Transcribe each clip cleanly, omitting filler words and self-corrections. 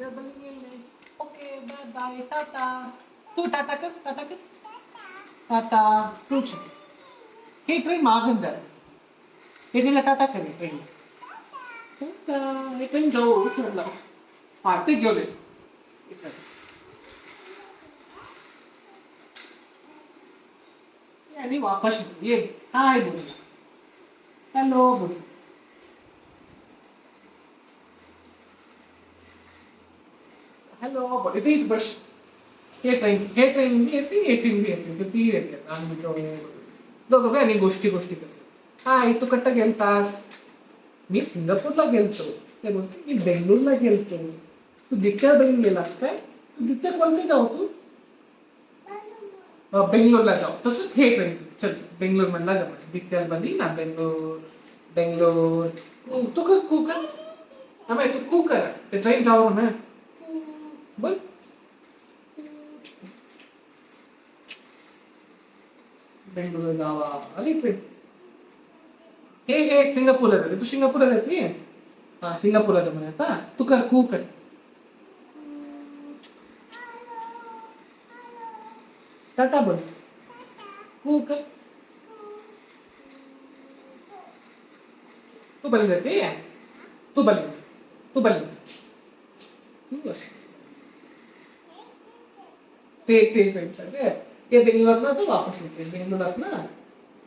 Okay bye bye tata. तू tata कर tata कर टाटा. तू हे ट्रेन मागून जाईल. ट्रेनला टाटा कर ट्रेन. टाटा. हे ट्रेन जाऊ उसरला. हा ते गेले. आणि वापस ये. हाय बोल. हॅलो बोल. हॅलो बोल. इथेच बस. हे ट्रेन येते येते ती येते आम्ही दोघं काय आणि गोष्टी करतो. हाय तू कट्टा गेलतास. मी सिंगापूरला गेलतो. ते बोलते मी बेंगलोरला गेलतो. तू दित्या बहीण गेलास काय. तू दित्या कोणते जाऊ तू बेंगलोरला जाऊ. तसंच हे ट्रेन चल बेंगलोर म्हणला जा दित्या बनी ना बेंगलोर बेंगलोर. तू कर कुकर तू कुकर ते ट्रेन जाऊ ना बोल. बेंगलोर जावा आली ट्रेन. हे सिंगापूरला जाते. तू सिंगापूरला जाते. हा सिंगापूरला जा म्हणे आता. तू कर कुकर. टाटा बोल. कुकर. तू बली जाते. तू बली तू बली बस. ते बेंगलोर ना तो वापस येते बेंगलोरात ना.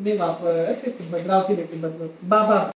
मी वापस येते भद्रावती येते बाबा.